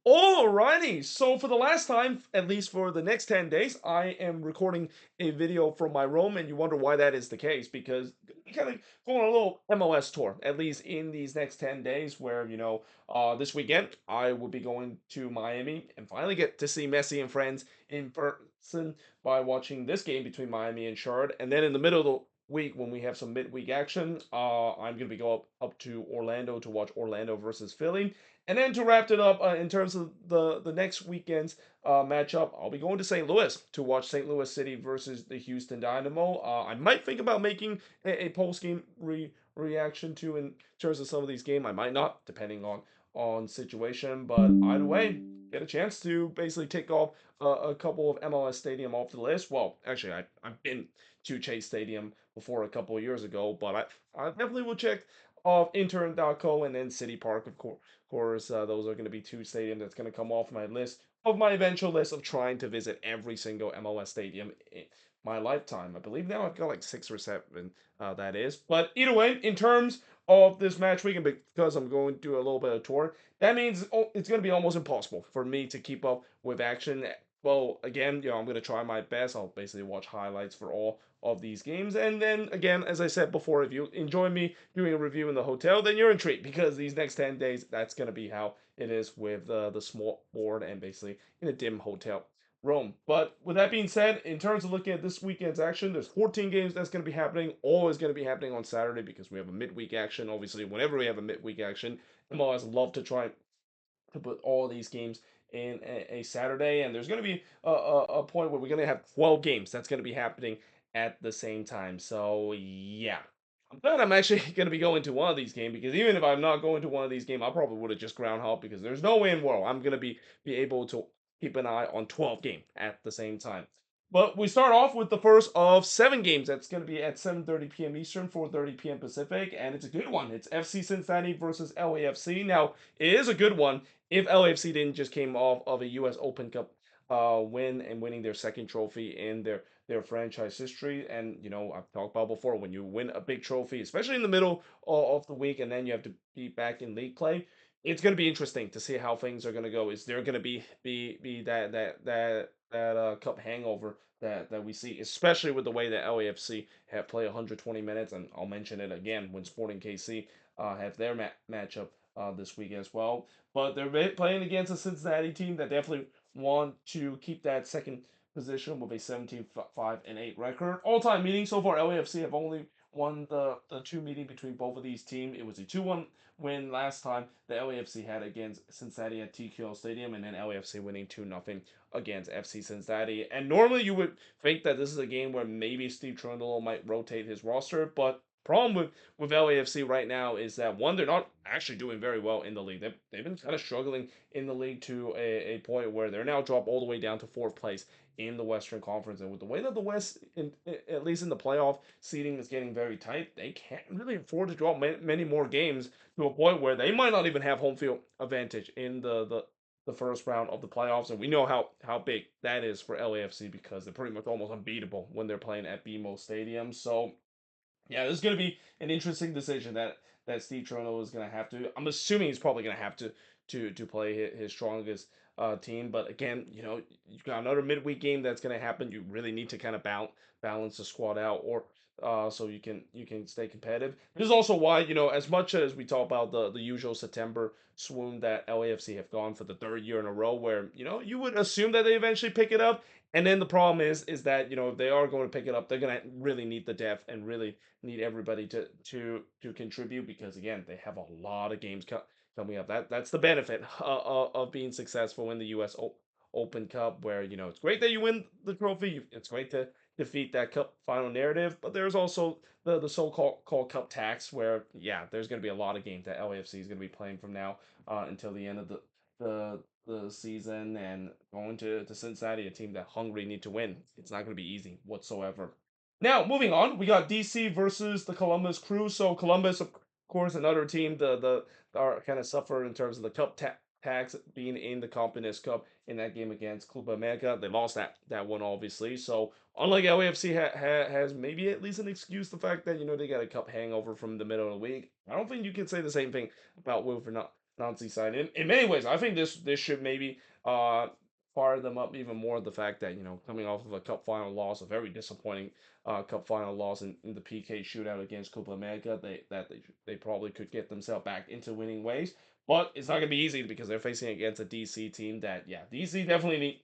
Alrighty, so for the last time, at least for the next 10 days, I am recording a video from my room, and you wonder why that is the case, because I'm kind of going on a little MLS tour, at least in these next 10 days, where, this weekend I will be going to Miami and finally get to see Messi and friends in person by watching this game between Miami and Shard. And then in the middle of the week, when we have some midweek action, I'm going to be going up to Orlando to watch Orlando versus Philly. And then to wrap it up, in terms of the next weekend's matchup, I'll be going to St. Louis to watch St. Louis City versus the Houston Dynamo. I might think about making a post game reaction to in terms of some of these games. I might not, depending on situation. But either way, get a chance to basically take off a couple of MLS Stadium off the list. Well, actually, I've been to Chase Stadium before a couple of years ago, but I definitely will check off intern.co and then City Park, of course. Those are going to be two stadiums that's going to come off my list of my eventual list of trying to visit every single MLS stadium in my lifetime. I believe now I've got like 6 or 7, that is. But either way, in terms of this match week, and because I'm going to do a little bit of tour, that means it's going to be almost impossible for me to keep up with action. Well, again, I'm going to try my best. I'll basically watch highlights for all of these games. And then, again, as I said before, if you enjoy me doing a review in the hotel, then you're in treat because these next 10 days, that's going to be how it is with the small board and basically in a dim hotel room. But with that being said, in terms of looking at this weekend's action, there's 14 games that's going to be happening. All is going to be happening on Saturday because we have a midweek action. Obviously, whenever we have a midweek action, MLS love to try to put all these games in a Saturday, and there's going to be a point where we're going to have 12 games that's going to be happening at the same time. So yeah, I'm glad I'm actually going to be going to one of these games because even if I'm not going to one of these games, I probably would have just ground hop because there's no way in the world I'm going to be able to keep an eye on 12 games at the same time. But we start off with the first of 7 games. That's going to be at 7:30 p.m. Eastern, 4:30 p.m. Pacific, and it's a good one. It's FC Cincinnati versus LAFC. Now, it is a good one if LAFC didn't just came off of a U.S. Open Cup win and winning their second trophy in their franchise history. And I've talked about before, when you win a big trophy, especially in the middle of the week, and then you have to be back in league play, it's going to be interesting to see how things are going to go. Is there going to be that cup hangover that we see, especially with the way that LAFC have played 120 minutes, and I'll mention it again when Sporting KC have their matchup this week as well. But they're playing against a Cincinnati team that definitely want to keep that second position with a 17-5-8 record. All-time meeting so far, LAFC have only won the two meeting between both of these teams. It was a 2-1 win last time the LAFC had against Cincinnati at TQL Stadium, and then LAFC winning 2-0 against FC Cincinnati. And normally you would think that this is a game where maybe Steve Cherundolo might rotate his roster, but problem with LAFC right now is that one, they're not actually doing very well in the league. They've been kind of struggling in the league to a point where they're now dropped all the way down to fourth place in the Western Conference. And with the way that the West, at least in the playoff seeding, is getting very tight, they can't really afford to drop many more games to a point where they might not even have home field advantage in the first round of the playoffs. And we know how big that is for LAFC because they're pretty much almost unbeatable when they're playing at BMO Stadium. So yeah, this is going to be an interesting decision that Steve Cherundolo is going to have to. I'm assuming he's probably going to have to play his strongest team. But again, you've got another midweek game that's going to happen. You really need to kind of balance the squad out, or so you can stay competitive. This is also why as much as we talk about the usual September swoon that LAFC have gone for the third year in a row, where you would assume that they eventually pick it up. And then the problem is that if they are going to pick it up, they're going to really need the depth and really need everybody to contribute because again they have a lot of games coming up. That's the benefit of being successful in the U.S. Open Cup, where it's great that you win the trophy. It's great to defeat that cup final narrative, but there's also the so-called cup tax, where there's going to be a lot of games that LAFC is going to be playing from now until the end of the season, and going to Cincinnati, a team that hungry need to win. It's not going to be easy whatsoever. Now, moving on, we got DC versus the Columbus Crew. So Columbus, of course, another team the are kind of suffer in terms of the cup tax being in the Campeones Cup in that game against Club America. They lost that one, obviously. So unlike LAFC has maybe at least an excuse, the fact that they got a cup hangover from the middle of the week. I don't think you can say the same thing about Wilfred Nazi side. In many ways, I think this should maybe uh fire them up even more. The fact that coming off of a cup final loss, a very disappointing cup final loss in the PK shootout against Copa America, they probably could get themselves back into winning ways. But it's not gonna be easy because they're facing against a DC team that, yeah, DC definitely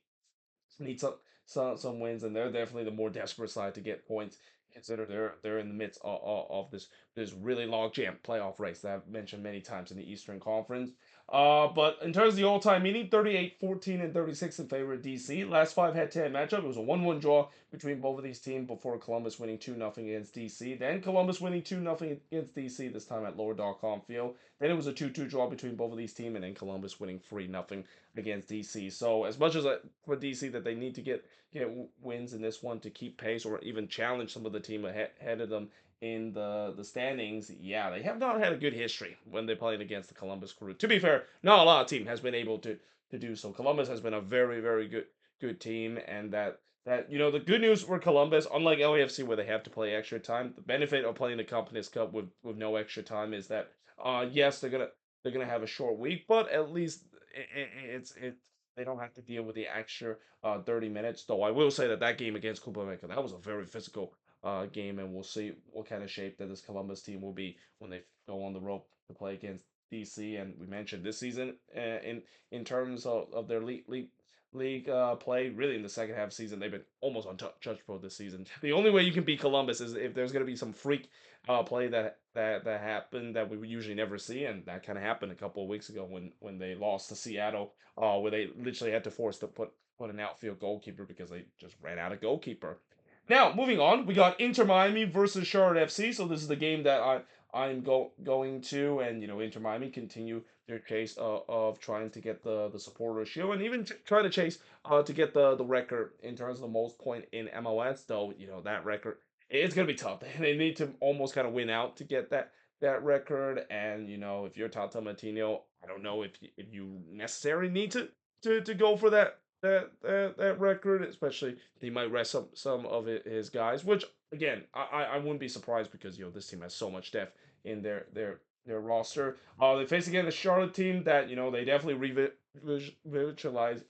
need some wins, and they're definitely the more desperate side to get points. Consider they're in the midst of this really log jam playoff race that I've mentioned many times in the Eastern Conference. But in terms of the all-time meeting, 38-14 and 36 in favor of DC. Last five head-to-head matchup, it was a 1-1 draw between both of these teams before Columbus winning 2-0 against DC. Then Columbus winning 2-0 against DC, this time at Lower.com Field. Then it was a 2-2 draw between both of these teams, and then Columbus winning 3-0 against DC. So as much as for DC that they need to get wins in this one to keep pace or even challenge some of the team ahead of them in the standings, yeah, they have not had a good history when they're playing against the Columbus Crew. To be fair, not a lot of team has been able to do so. Columbus has been a very good team, and that the good news for Columbus, unlike LAFC where they have to play extra time, the benefit of playing the Companies Cup with no extra time is that yes, they're gonna have a short week, but at least it's they don't have to deal with the extra 30 minutes. Though I will say that game against Copa America, that was a very physical game, and we'll see what kind of shape that this Columbus team will be when they go on the road to play against DC. And we mentioned this season in terms of their league play, really in the second half season, they've been almost untouchable this season. The only way you can beat Columbus is if there's going to be some freak play that happened that we would usually never see, and that kind of happened a couple of weeks ago when they lost to Seattle, where they literally had to force to put an outfield goalkeeper because they just ran out of goalkeeper. Now, moving on, we got Inter Miami versus Charlotte FC. So this is the game that I'm going to, and Inter Miami continue their chase of trying to get the supporter shield, and even trying to chase to get the record in terms of the most point in MLS. Though that record, it's gonna be tough. They need to almost kind of win out to get that record. And if you're Tata Martino, I don't know if you necessarily need to go for that record, especially he might rest some of his guys, which again I wouldn't be surprised because this team has so much depth in their roster. They face again a Charlotte team that they definitely revitalize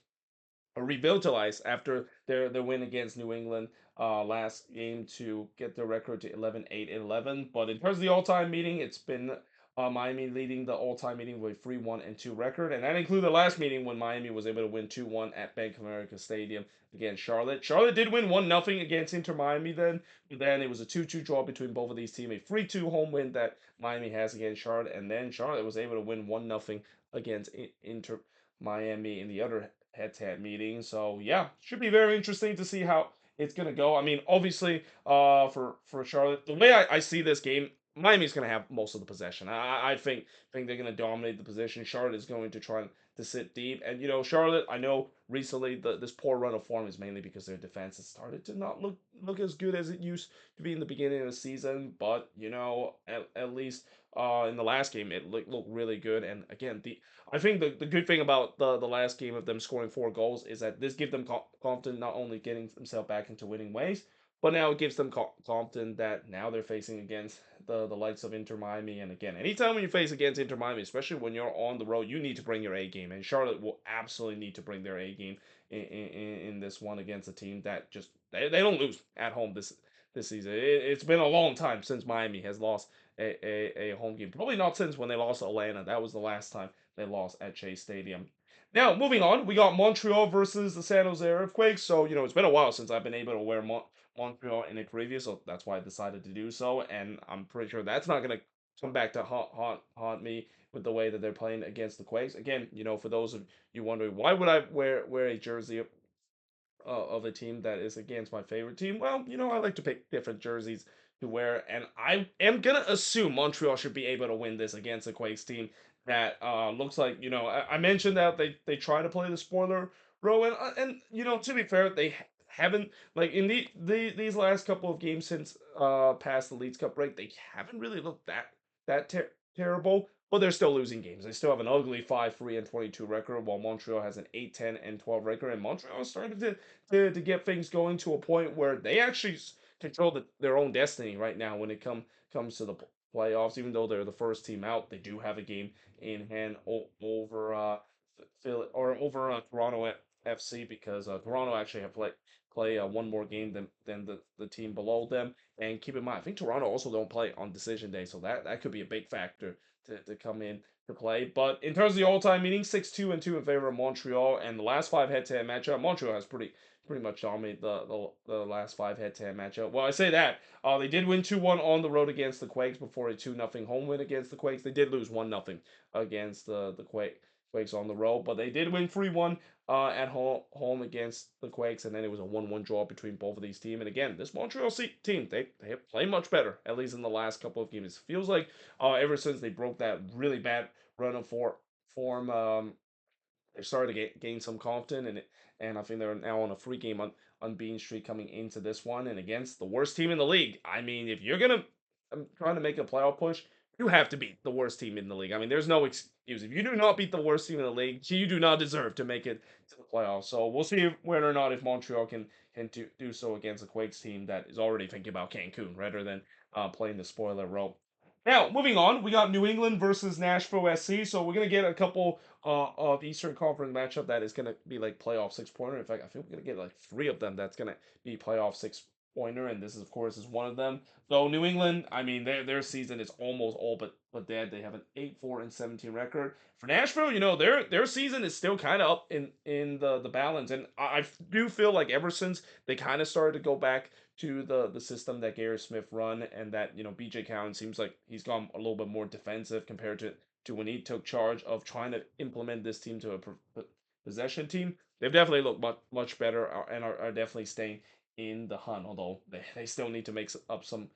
revitalized after their win against New England last game to get their record to 11-8-11. But in terms of the all-time meeting, it's been Miami leading the all-time meeting with 3-1 and 2 record, and that included the last meeting when Miami was able to win 2-1 at Bank of America Stadium against Charlotte. Charlotte did win 1-0 against Inter Miami then. But then it was a 2-2 draw between both of these teams, a 3-2 home win that Miami has against Charlotte, and then Charlotte was able to win 1-0 against Inter Miami in the other head-to-head meeting. So yeah, should be very interesting to see how it's gonna go. I mean, obviously, for Charlotte, the way I see this game, Miami's gonna have most of the possession. I think they're gonna dominate the position. Charlotte is going to try to sit deep, and Charlotte. I know recently this poor run of form is mainly because their defense has started to not look as good as it used to be in the beginning of the season. But at least in the last game, it looked really good. And again, I think the good thing about the last game of them scoring 4 goals is that this gives them confidence not only getting themselves back into winning ways, but now it gives them confidence that now they're facing against the likes of Inter Miami. And again, anytime when you face against Inter Miami, especially when you're on the road, you need to bring your A game. And Charlotte will absolutely need to bring their A game in this one against a team that just they don't lose at home this season. It's been a long time since Miami has lost a home game. Probably not since when they lost to Atlanta. That was the last time they lost at Chase Stadium. Now, moving on, we got Montreal versus the San Jose Earthquakes. So, it's been a while since I've been able to wear Montreal in a preview, so that's why I decided to do so. And I'm pretty sure that's not going to come back to haunt me with the way that they're playing against the Quakes. Again, for those of you wondering, why would I wear a jersey of a team that is against my favorite team? Well, I like to pick different jerseys to wear, and I am gonna assume Montreal should be able to win this against the Quakes team that looks like I mentioned that they try to play the spoiler row, and to be fair, they haven't like in these last couple of games since past the Leeds Cup break, they haven't really looked that terrible. But they're still losing games. They still have an ugly 5-3 and 22 record, while Montreal has an 8-10 and 12 record. And Montreal is starting to get things going to a point where they actually control their own destiny right now when it comes to the playoffs. Even though they're the first team out, they do have a game in hand over Philly or over Toronto FC because Toronto actually have play one more game than the team below them. And keep in mind, I think Toronto also don't play on decision day, so that could be a big factor to come in to play. But in terms of the all-time meeting, 6-2 in favor of Montreal, and the last five head-to-head matchup, Montreal has pretty much dominated the last five head-to-head matchup. Well, I say that they did win 2-1 on the road against the Quakes before a 2-0 home win against the Quakes. They did lose 1-0 against the Quakes on the road, but they did win 3-1 at home against the Quakes, and then it was a 1-1 draw between both of these teams. And again, this Montreal team, they play much better, at least in the last couple of games. It feels like ever since they broke that really bad run of form, they started to gain some confidence, and I think they're now on a three-game unbeaten streak coming into this one, and against the worst team in the league. I mean, if you're gonna trying to make a playoff push, you have to beat the worst team in the league. I mean, there's no excuse. If you do not beat the worst team in the league, you do not deserve to make it to the playoffs. So we'll see whether or not if Montreal can do so against a Quakes team that is already thinking about Cancun rather than playing the spoiler role. Now, moving on, we got New England versus Nashville SC. So we're gonna get a couple of Eastern Conference matchup that is gonna be like playoff 6-pointer. In fact, I think we're gonna get like three of them that's gonna be playoff 6-pointer, and this is of course is one of them. So New England, I mean, their season is almost all but dead. They have an 8-4-17 record. For Nashville, their season is still kind of up in the balance, and I do feel like ever since they kind of started to go back to the system that Gary Smith run, and that BJ Cowan seems like he's gone a little bit more defensive compared to when he took charge of trying to implement this team to a possession team. They've definitely looked much better and are definitely staying in the hunt, although they still need to make up some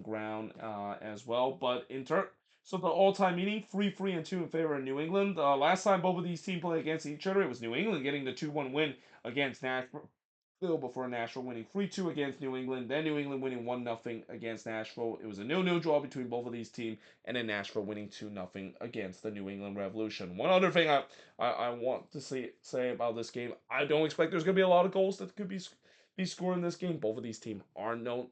ground as well. But in turn, so the all-time meeting, 3-3-2 in favor of New England. Last time both of these teams played against each other, it was New England getting the 2-1 win against Nashville before Nashville winning 3-2 against New England, then New England winning 1-0 against Nashville. It was a 0-0 draw between both of these teams, and then Nashville winning 2-0 against the New England Revolution. One other thing I want to say about this game, I don't expect there's going to be a lot of goals that could be scored in this game. Both of these teams are known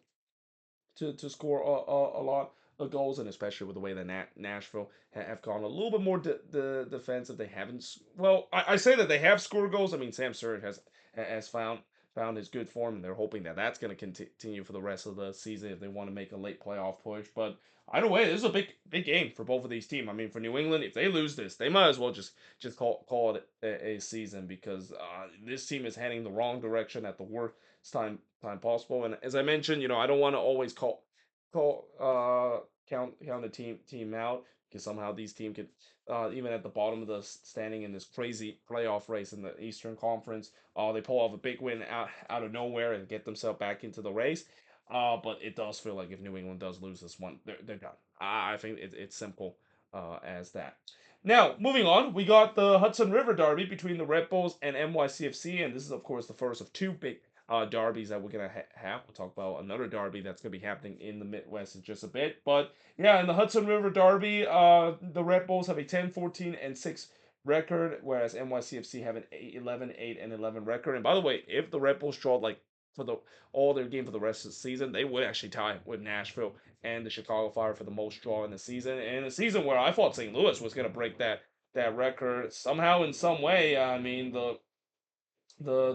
to score a lot of goals, and especially with the way that Nashville have gone a little bit more defensive. They haven't. Well, I say that they have scored goals. I mean, Sam Surridge has found his good form, and they're hoping that that's going to continue for the rest of the season if they want to make a late playoff push. But either way, this is a big game for both of these teams. I mean, for New England, if they lose this, they might as well just call it a season because this team is heading the wrong direction at the worst time possible. And as I mentioned, I don't want to always count the team out because somehow these teams could even at the bottom of the standing in this crazy playoff race in the Eastern Conference, they pull off a big win out of nowhere and get themselves back into the race. But it does feel like if New England does lose this one, they're done. I think it's simple as that. Now, moving on, we got the Hudson River Derby between the Red Bulls and NYCFC, and this is, of course, the first of two big derbies that we're going to have. We'll talk about another derby that's going to be happening in the Midwest in just a bit. But yeah, in the Hudson River Derby, the Red Bulls have a 10-14-6 record, whereas NYCFC have an 11-8-11 record. And by the way, if the Red Bulls draw like for all their game for the rest of the season, they would actually tie with Nashville and the Chicago Fire for the most draw in the season. And in a season where I thought St. Louis was going to break that record somehow in some way. I mean the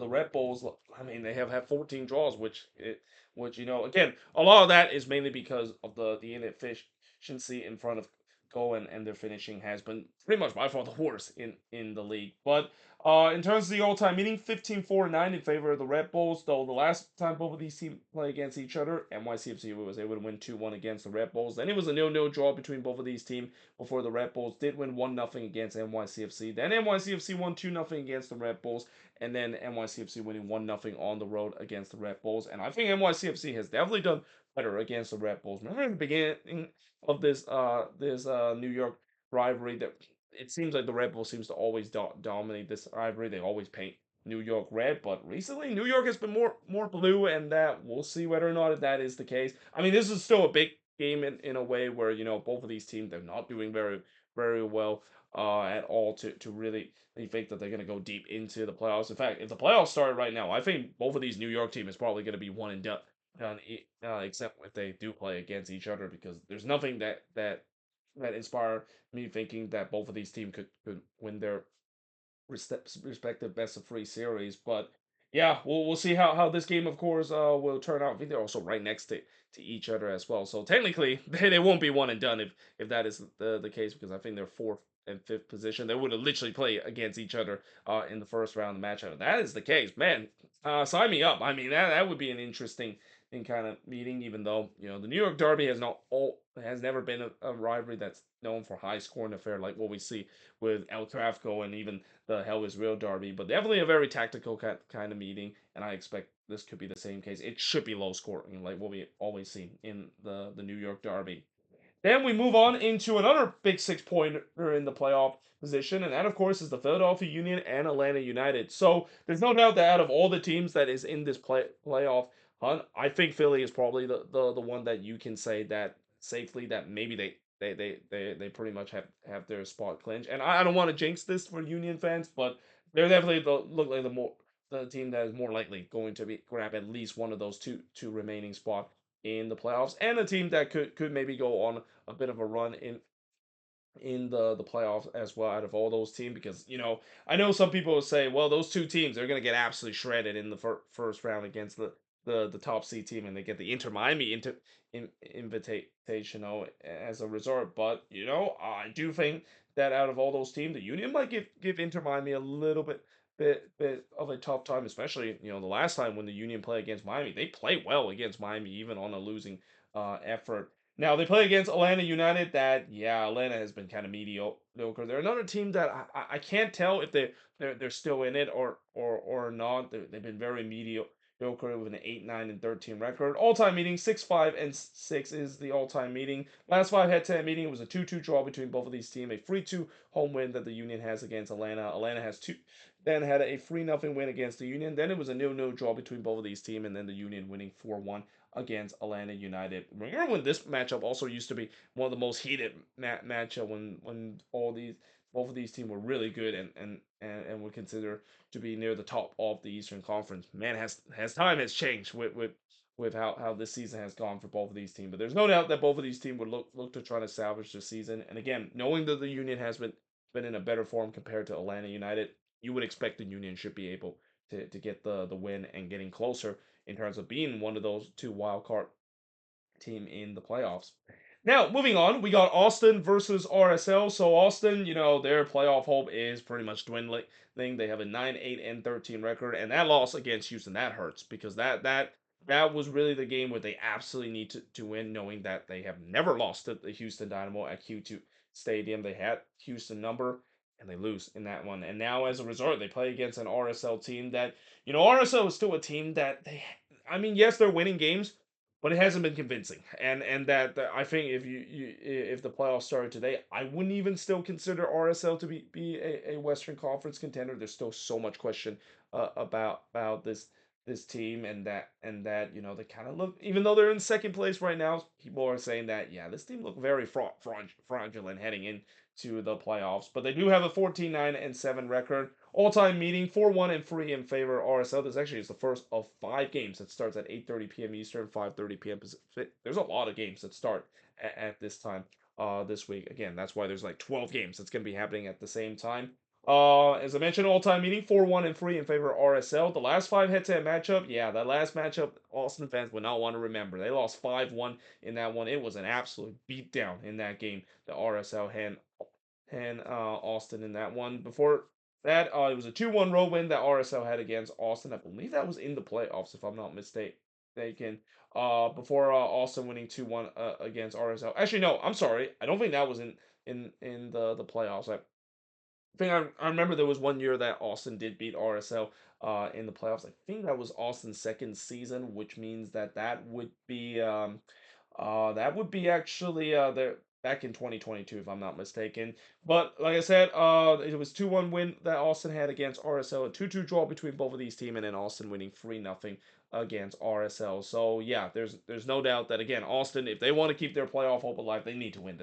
Red Bulls, I mean, they have had 14 draws, which again, a lot of that is mainly because of the inefficiency in front of goal, and their finishing has been pretty much by far the worst in the league. But in terms of the all-time meeting, 15-4-9 in favor of the Red Bulls. Though the last time both of these teams play against each other, NYCFC was able to win 2-1 against the Red Bulls. Then it was a 0-0 draw between both of these teams before the Red Bulls did win 1-0 against NYCFC. Then NYCFC won 2-0 against the Red Bulls, and then NYCFC winning 1-0 on the road against the Red Bulls. And I think NYCFC has definitely done better against the Red Bulls. Remember in the beginning of this New York rivalry that it seems like the Red Bulls seems to always dominate this rivalry. They always paint New York red, but recently New York has been more blue, and that we'll see whether or not that is the case. I mean, this is still a big game in a way where both of these teams, they're not doing very well at all to really think that they're going to go deep into the playoffs. In fact, if the playoffs start right now, I think both of these New York teams is probably going to be one and done. except if they do play against each other, because there's nothing that inspire me thinking that both of these teams could win their respective best of three series. But yeah, we'll see how this game, of course, will turn out. I think they're also right next to each other as well. So technically, they won't be one and done if that is the case, because I think they're fourth and fifth position. They would have literally played against each other in the first round of the matchup. If that is the case, man. Sign me up. I mean, that would be an interesting kind of meeting. Even though the New York Derby has never been a rivalry that's known for high scoring affair like what we see with El Tráfico and even the Hell is Real Derby, but definitely a very tactical kind of meeting, and I expect this could be the same case. It should be low scoring, like what we always see in the New York Derby. Then we move on into another big 6 pointer in the playoff position, and that of course is the Philadelphia Union and Atlanta United. So there's no doubt that out of all the teams that is in this playoff hunt, I think Philly is probably the one that you can say that safely that maybe they pretty much have their spot clinched. And I don't want to jinx this for Union fans, but they're definitely look like the team that is more likely going to be grab at least one of those two remaining spots in the playoffs, and a team that could maybe go on a bit of a run in the playoffs as well out of all those teams, because I know some people will say, well, those two teams they're going to get absolutely shredded in the first round against the top seed team, and they get the Inter Miami invitational as a result. But I do think that out of all those teams, the Union might give Inter Miami a little bit of a tough time, especially the last time when the Union played against Miami. They play well against Miami even on a losing effort. Now they play against Atlanta United. That, yeah, Atlanta has been kind of mediocre. They're another team that I can't tell if they're still in it or not. They've been very mediocre with an 8-9-13 record. All time meeting 6-5-6 is the all time meeting. Last five head-to-head meeting, it was a 2-2 draw between both of these teams. A 3-2 home win that the Union has against Atlanta. Atlanta has two. Then had a 3-0 win against the Union. Then it was a 0-0 draw between both of these teams, and then the Union winning 4-1 against Atlanta United. Remember when this matchup also used to be one of the most heated matchup when all these both of these teams were really good and were considered to be near the top of the Eastern Conference. Man, has time has changed with how this season has gone for both of these teams. But there's no doubt that both of these teams would look to try to salvage the season. And again, knowing that the Union has been in a better form compared to Atlanta United, you would expect the Union should be able to get the win and getting closer in terms of being one of those two wild card team in the playoffs. Now, moving on, we got Austin versus RSL. So Austin, their playoff hope is pretty much dwindling. They have a 9-8-13 record, and that loss against Houston, that hurts, because that was really the game where they absolutely need to win, knowing that they have never lost to the Houston Dynamo at Q2 Stadium. They had Houston number, and they lose in that one. And now, as a result, they play against an RSL team that, RSL is still a team that I mean, yes, they're winning games, but it hasn't been convincing. And that I think if the playoffs started today, I wouldn't even still consider RSL to be a Western Conference contender. There's still so much question about this team, and that they kind of look, even though they're in second place right now, people are saying that, yeah, this team look very fraudulent heading into the playoffs. But they do have a 14-9-7 record. All-time meeting 4-1-3 in favor of RSL. This actually is the first of 5 games that starts at 8:30 p.m. Eastern, 5:30 p.m. Pacific. There's a lot of games that start at this time this week. Again, that's why there's like 12 games that's going to be happening at the same time. As I mentioned, all-time meeting 4-1-3 in favor of RSL. The last 5 head-to-head matchup, yeah, that last matchup, Austin fans would not want to remember. They lost 5-1 in that one. It was an absolute beatdown in that game. The RSL and Austin in that one. Before that, it was a 2-1 road win that RSL had against Austin. I believe that was in the playoffs, if I'm not mistaken. Before Austin winning 2-1 against RSL. Actually, no, I'm sorry. I don't think that was in the playoffs. I remember there was one year that Austin did beat RSL in the playoffs. I think that was Austin's second season, which means that would be actually there back in 2022, if I'm not mistaken. But like I said, it was 2-1 win that Austin had against RSL, a 2-2 draw between both of these teams, and then Austin winning 3-0 against RSL. So yeah, there's no doubt that, again, Austin, if they want to keep their playoff hope alive, they need to win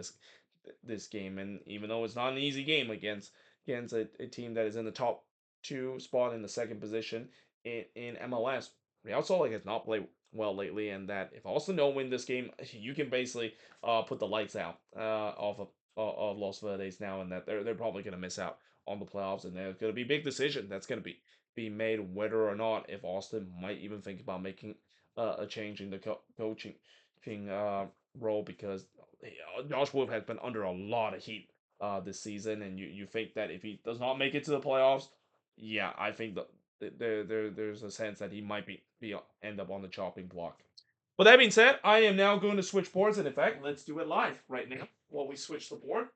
this game. And even though it's not an easy game against a team that is in the top two spot in the second position in MLS, Real Salt Lake has not played well lately, and that if Austin don't win this game, you can basically put the lights out of Los Verdes now, and that they're probably going to miss out on the playoffs, and there's going to be a big decision that's going to be made whether or not if Austin might even think about making a change in the coaching role because Josh Wolf has been under a lot of heat this season, and you think that if he does not make it to the playoffs, yeah, I think there's a sense that he might be end up on the chopping block. But that being said, I am now going to switch boards, and in fact, let's do it live right now while we switch the board.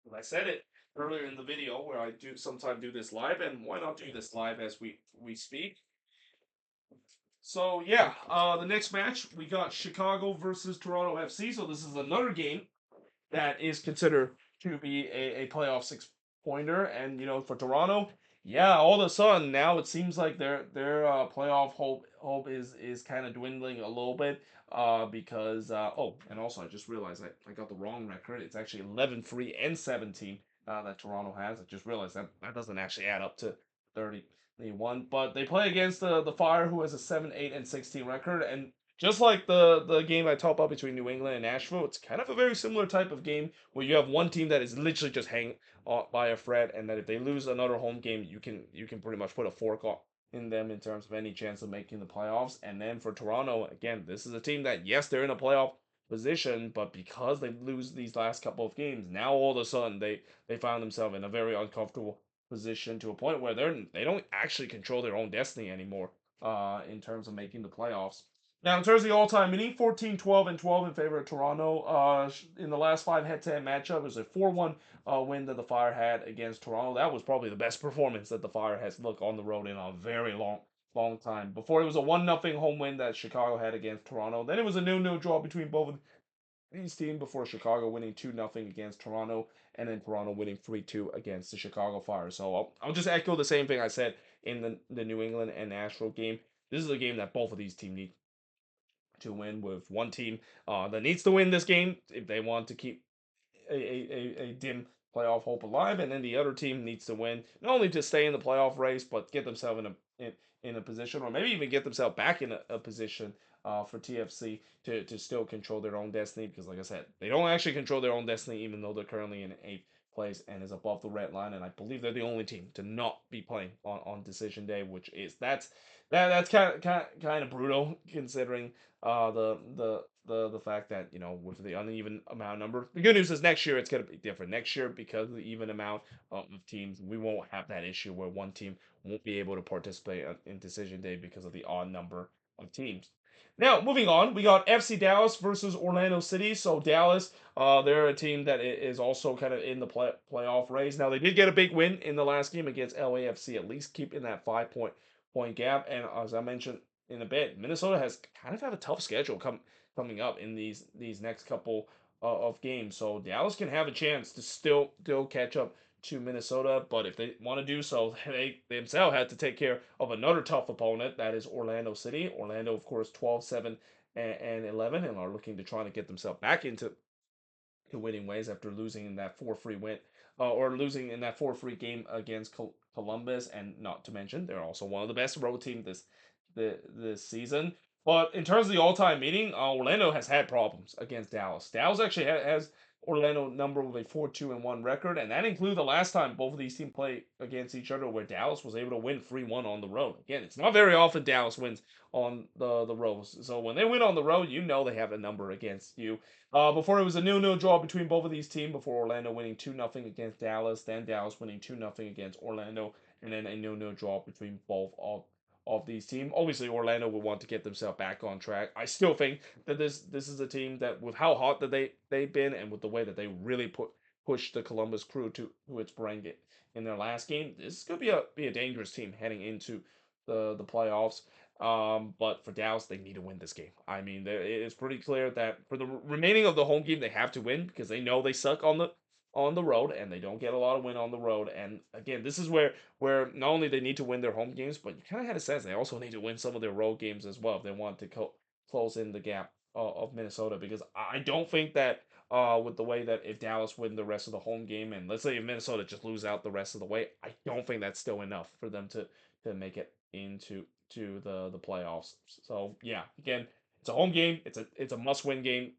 As I said it earlier in the video, where I do sometimes do this live, and why not do this live as we speak? So yeah, the next match we got Chicago versus Toronto FC. So this is another game that is considered to be a playoff six-pointer. And for Toronto, yeah, all of a sudden now it seems like their playoff hope is kind of dwindling a little bit. Because oh, and also I just realized I got the wrong record. It's actually 11-3 and 17 that Toronto has. I just realized that doesn't actually add up to 31. But they play against the Fire, who has a 7-8 and 16 record, and just like the game I talked about between New England and Nashville, it's kind of a very similar type of game where you have one team that is literally just hanging by a thread, and that if they lose another home game, you can pretty much put a fork in them in terms of any chance of making the playoffs. And then for Toronto, again, this is a team that yes, they're in a playoff position, but because they lose these last couple of games, now all of a sudden they found themselves in a very uncomfortable position to a point where they don't actually control their own destiny anymore in terms of making the playoffs. Now, in terms of the all-time meaning, 14, 12, and 12 in favor of Toronto. In the last five head-to-head matchup, it was a 4-1 win that the Fire had against Toronto. That was probably the best performance that the Fire has looked on the road in a very long time. Before, it was a 1-0 home win that Chicago had against Toronto. Then it was a 0-0 draw between both of these teams before Chicago winning 2-0 against Toronto, and then Toronto winning 3-2 against the Chicago Fire. So I'll just echo the same thing I said in the New England and Nashville game. This is a game that both of these teams need to win, with one team that needs to win this game if they want to keep a dim playoff hope alive, and then the other team needs to win not only to stay in the playoff race but get themselves in a position, or maybe even get themselves back in a position for TFC to still control their own destiny, because like I said, they don't actually control their own destiny even though they're currently in eighth place and is above the red line, and I believe they're the only team to not be playing on decision day, which is that's kind of brutal considering the fact that with the uneven amount number. The good news is next year it's gonna be different. Next year, because of the even amount of teams, we won't have that issue where one team won't be able to participate in decision day because of the odd number of teams. Now, moving on, we got FC Dallas versus Orlando City. So Dallas, they're a team that is also kind of in the playoff race. Now they did get a big win in the last game against LAFC, at least keeping that 5 point gap. And as I mentioned in a bit, Minnesota has kind of have a tough schedule coming up in these next couple of games. So Dallas can have a chance to still catch up to Minnesota, but if they want to do so, they themselves had to take care of another tough opponent, that is Orlando City. Orlando, of course, 12-7 and 11, and are looking to try to get themselves back into winning ways after losing in that 4-3 win, or losing in that 4-3 game against Columbus, and not to mention they're also one of the best road teams this season. But in terms of the all-time meeting, Orlando has had problems against Dallas. Dallas actually has Orlando number with a 4-2-1 record, and that includes the last time both of these teams played against each other, where Dallas was able to win 3-1 on the road. Again, it's not very often Dallas wins on the road, so when they win on the road, they have a number against you. Before, it was a 0-0 draw between both of these teams, before Orlando winning 2-0 against Dallas, then Dallas winning 2-0 against Orlando, and then a 0-0 draw between both of these teams. Obviously, Orlando will want to get themselves back on track. I still think that this is a team that, with how hot that they've been, and with the way that they really pushed the Columbus Crew to its brink in their last game, this is going to be a dangerous team heading into the playoffs. But for Dallas, they need to win this game. I mean, it's pretty clear that for the remaining of the home game, they have to win, because they know they suck on the road, and they don't get a lot of win on the road. And again, this is where not only they need to win their home games, but you kind of had a sense they also need to win some of their road games as well if they want to close in the gap of Minnesota, because I don't think that with the way that if Dallas win the rest of the home game, and let's say if Minnesota just lose out the rest of the way, I don't think that's still enough for them to make it into the playoffs. So yeah, again, it's a home game. It's a must win game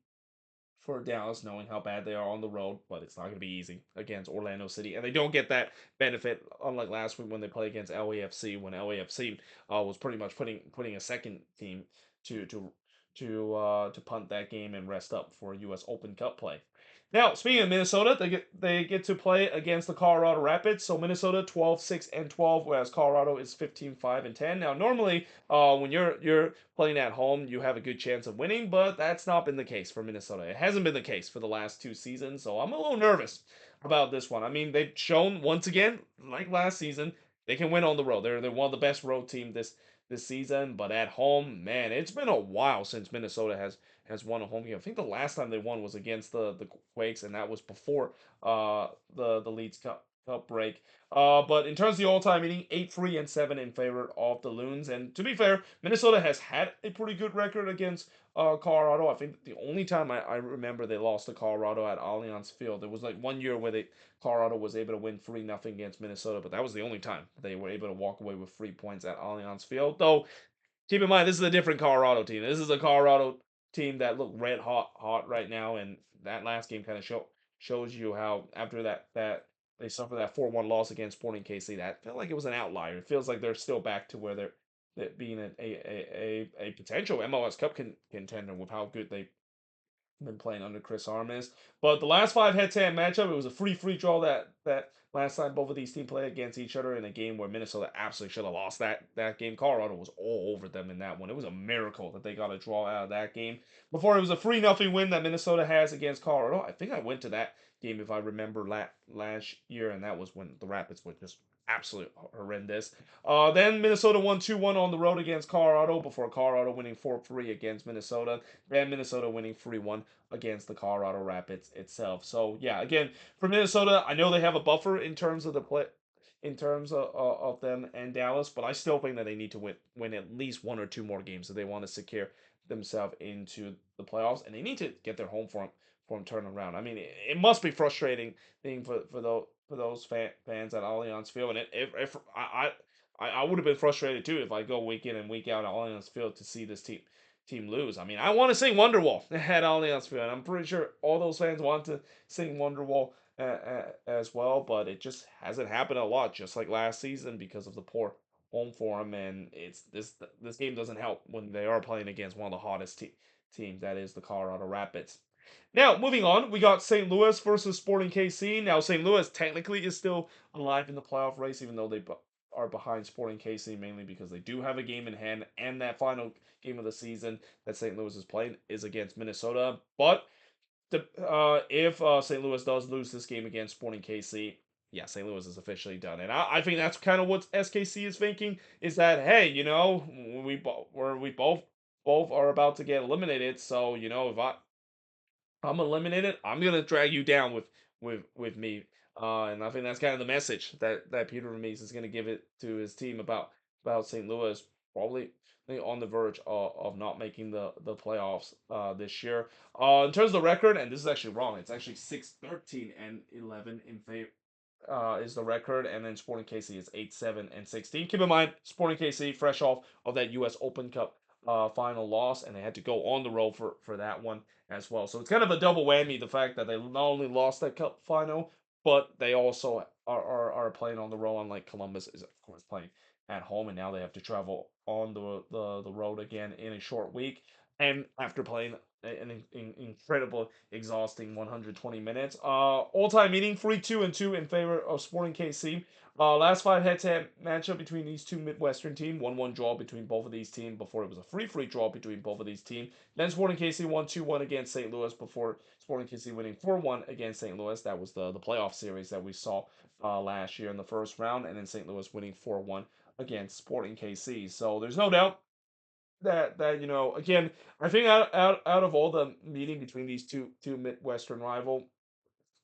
for Dallas, knowing how bad they are on the road, but it's not going to be easy against Orlando City, and they don't get that benefit unlike last week when they played against LAFC, when LAFC was pretty much putting a second team to to to punt that game and rest up for U.S. Open Cup play. Now, speaking of Minnesota, they get to play against the Colorado Rapids. So Minnesota 12-6-12, whereas Colorado is 15-5-10. Now, normally, when you're playing at home, you have a good chance of winning, but that's not been the case for Minnesota. It hasn't been the case for the last two seasons, so I'm a little nervous about this one. I mean, they've shown once again, like last season, they can win on the road. They're one of the best road team this season, but at home, man, it's been a while since Minnesota has won a home game. I think the last time they won was against the Quakes, and that was before the Leeds Cup break. But in terms of the all-time meeting, 8-3-7 in favor of the Loons. And to be fair, Minnesota has had a pretty good record against Colorado. I think the only time I remember they lost to Colorado at Allianz Field, there was like one year where Colorado was able to win 3-0 against Minnesota, but that was the only time they were able to walk away with 3 points at Allianz Field. Though keep in mind, this is a different Colorado team. This is a Colorado team that look red hot right now, and that last game kind of shows you how after that they suffered that 4-1 loss against Sporting KC. That felt like it was an outlier. It feels like they're still back to where they're being a potential MLS Cup contender with how good they been playing under Chris Armas. But the last five head-to-head matchup, it was a free draw that last time both of these teams played against each other in a game where Minnesota absolutely should have lost that game. Colorado was all over them in that one. It was a miracle that they got a draw out of that game. Before it was a 3-0 win that Minnesota has against Colorado. I think I went to that game if I remember last year, and that was when the Rapids were just absolute horrendous. Then Minnesota won 2-1 on the road against Colorado before Colorado winning 4-3 against Minnesota. Then Minnesota winning 3-1 against the Colorado Rapids itself. So yeah, again for Minnesota, I know they have a buffer in terms of the play, in terms of them and Dallas, but I still think that they need to win at least one or two more games if they want to secure themselves into the playoffs, and they need to get their home form turned around. I mean, it must be frustrating being for those fans at Allianz Field, and if I would have been frustrated too if I go week in and week out at Allianz Field to see this team lose. I mean, I want to sing Wonderwall at Allianz Field. I'm pretty sure all those fans want to sing Wonderwall as well, but it just hasn't happened a lot, just like last season because of the poor home form. And it's this game doesn't help when they are playing against one of the hottest teams, that is the Colorado Rapids. Now, moving on, we got St. Louis versus Sporting KC. Now, St. Louis technically is still alive in the playoff race, even though they are behind Sporting KC mainly because they do have a game in hand, and that final game of the season that St. Louis is playing is against Minnesota. But if St. Louis does lose this game against Sporting KC, yeah, St. Louis is officially done, and I think that's kind of what SKC is thinking. Is that hey, we both are about to get eliminated, so if I'm eliminated, I'm gonna drag you down with me. And I think that's kind of the message that Peter Vermees is gonna give it to his team about St. Louis, probably on the verge of not making the playoffs this year. In terms of the record, and this is actually wrong. It's actually 6-13-11 in favor. Is the record, and then Sporting KC is 8-7-16. Keep in mind, Sporting KC fresh off of that U.S. Open Cup final loss, and they had to go on the road for that one as well. So it's kind of a double whammy, the fact that they not only lost that cup final, but they also are playing on the road, unlike Columbus is, of course, playing at home, and now they have to travel on the road again in a short week. And after playing an incredible, exhausting 120 minutes. All-time meeting 3-2-2 in favor of Sporting KC. Last five head-to-head matchup between these two Midwestern teams. 1-1 draw between both of these teams before it was a free draw between both of these teams. Then Sporting KC won 2-1 against St. Louis before Sporting KC winning 4-1 against St. Louis. That was the playoff series that we saw last year in the first round. And then St. Louis winning 4-1 against Sporting KC. So there's no doubt that again, I think out of all the meeting between these two Midwestern rival,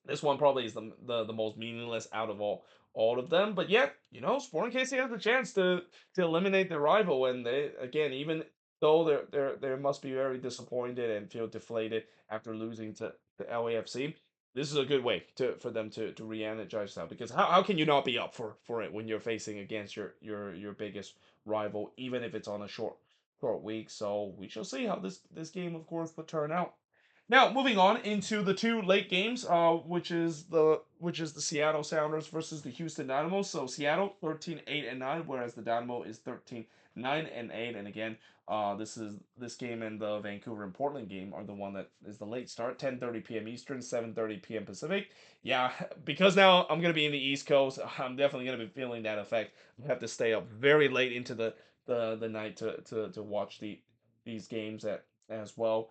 this one probably is the most meaningless out of all of them. But yet, Sporting KC has a chance to eliminate their rival, and they again, though they must be very disappointed and feel deflated after losing to LAFC. This is a good way for them to re-energize now, because how can you not be up for it when you're facing against your biggest rival, even if it's on a short week. So we shall see how this game, of course, will turn out. Now, moving on into the two late games, which is the Seattle Sounders versus the Houston Dynamo. So Seattle 13-8-9, whereas the Dynamo is 13-9-8. And again, this game and the Vancouver and Portland game are the one that is the late start, 10:30 p.m. Eastern, 7:30 p.m. Pacific. Yeah, because now I'm gonna be in the East Coast, I'm definitely gonna be feeling that effect. I have to stay up very late into the night to watch these games as well,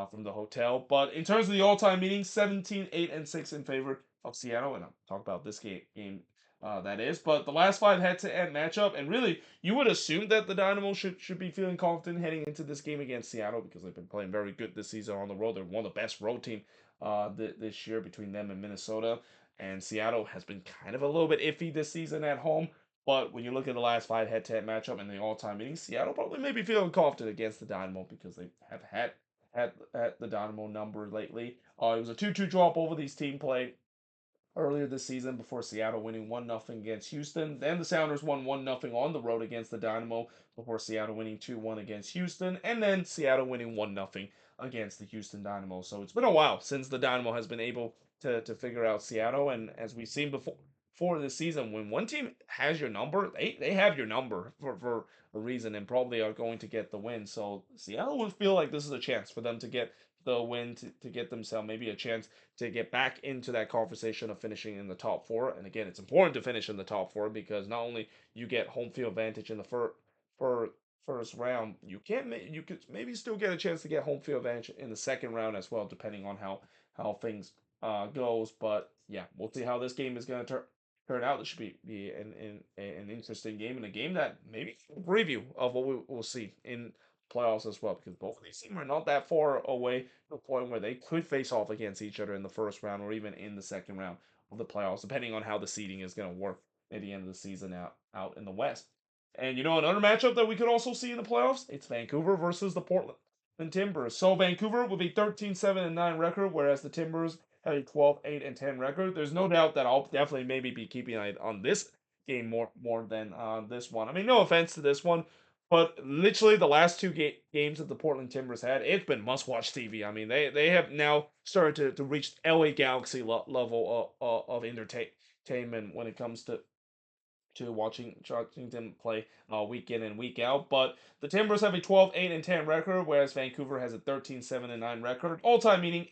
from the hotel. But in terms of the all-time meetings, 17-8-6 in favor of Seattle, and I'll talk about this game that is. But the last five head-to-head matchup, and really, you would assume that the Dynamo should be feeling confident heading into this game against Seattle, because they've been playing very good this season on the road. They're one of the best road team this year between them and Minnesota. And Seattle has been kind of a little bit iffy this season at home. But when you look at the last five head-to-head matchup and the all-time meetings, Seattle probably may be feeling confident against the Dynamo, because they have had the Dynamo number lately. It was a 2-2 drop over these team play earlier this season before Seattle winning 1-0 against Houston. Then the Sounders won 1-0 on the road against the Dynamo before Seattle winning 2-1 against Houston. And then Seattle winning 1-0 against the Houston Dynamo. So it's been a while since the Dynamo has been able to figure out Seattle. And as we've seen before this season, when one team has your number, they have your number for a reason, and probably are going to get the win. So Seattle would feel like this is a chance for them to get the win, to get themselves maybe a chance to get back into that conversation of finishing in the top four. And again, it's important to finish in the top four, because not only you get home field advantage in the for first round, you could maybe still get a chance to get home field advantage in the second round as well, depending on how things goes. But yeah, we'll see how this game is going to turn out. This should be an interesting game, and a game that maybe a preview of what we will see in playoffs as well, because both of these teams are not that far away to the point where they could face off against each other in the first round or even in the second round of the playoffs, depending on how the seeding is going to work at the end of the season out in the West. And another matchup that we could also see in the playoffs, it's Vancouver versus the Portland Timbers. So Vancouver will be 13-7-9 record, whereas the Timbers have a 12-8-10 record. There's no doubt that I'll definitely maybe be keeping an eye on this game more than this one. I mean, no offense to this one, but literally the last two games that the Portland Timbers had, it's been must-watch TV. I mean, they have now started to reach LA Galaxy level of entertainment when it comes to watching them play week in and week out. But the Timbers have a 12-8-10 record, whereas Vancouver has a 13-7-9 record. All-time meaning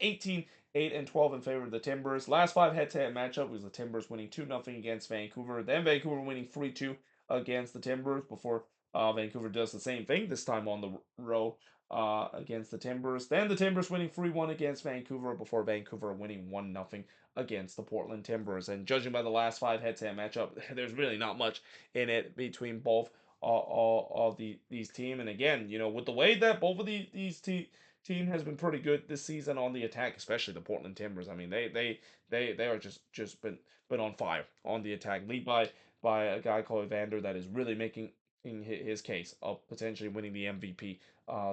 18-8-12 in favor of the Timbers. Last five head-to-head matchup was the Timbers winning 2-0 against Vancouver. Then Vancouver winning 3-2 against the Timbers before Vancouver does the same thing, this time on the road against the Timbers. Then the Timbers winning 3-1 against Vancouver before Vancouver winning 1-0 against the Portland Timbers. And judging by the last five head-to-head matchup, there's really not much in it between both all of these teams. And again, with the way that both of these team has been pretty good this season on the attack, especially the Portland Timbers. I mean, they are just been on fire on the attack, lead by a guy called Evander that is really making his case of potentially winning the MVP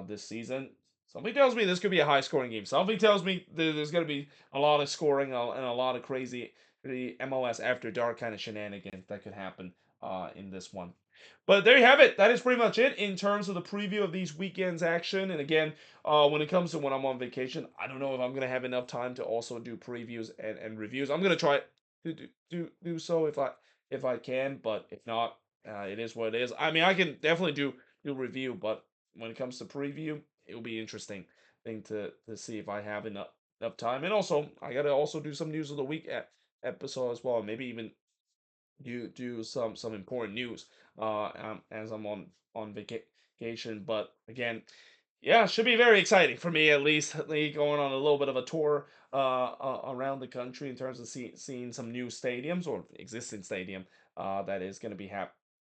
this season. Something tells me this could be a high scoring game. Something tells me there's going to be a lot of scoring and a lot of crazy the MLS after dark kind of shenanigans that could happen in this one. But there you have it. That is pretty much it in terms of the preview of these weekends' action. And again, when it comes to when I'm on vacation, I don't know if I'm going to have enough time to also do previews and reviews. I'm going to try to do so if I can, but if not, it is what it is. I mean, I can definitely do review, but when it comes to preview, it will be interesting thing to see if I have enough time. And also, I gotta also do some news of the week episode as well. Maybe even do some important news as I'm on vacation. But again, yeah, should be very exciting for me, at least going on a little bit of a tour around the country in terms of seeing some new stadiums or existing stadium that is going to be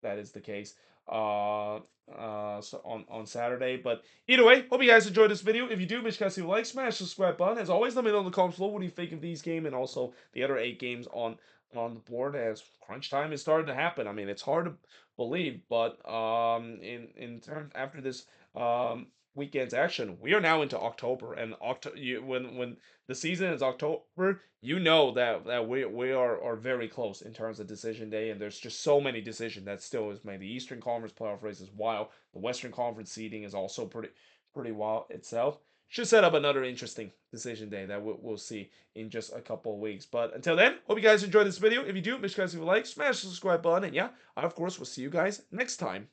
that is the case so on Saturday. But either way, hope you guys enjoyed this video. If you do, make sure to like, smash the subscribe button. As always, let me know in the comments below what do you think of these games and also the other 8 games on the board, as crunch time is starting to happen. I mean, it's hard to believe, but in turn after this weekend's action, we are now into October, and when the season is October, you know that we are very close in terms of decision day, and there's just so many decisions that still is made. The Eastern Conference playoff race is wild. The Western Conference seeding is also pretty wild itself. Should set up another interesting decision day that we'll see in just a couple of weeks. But until then, hope you guys enjoyed this video. If you do, make sure you guys leave a like, smash the subscribe button, and yeah, I of course will see you guys next time.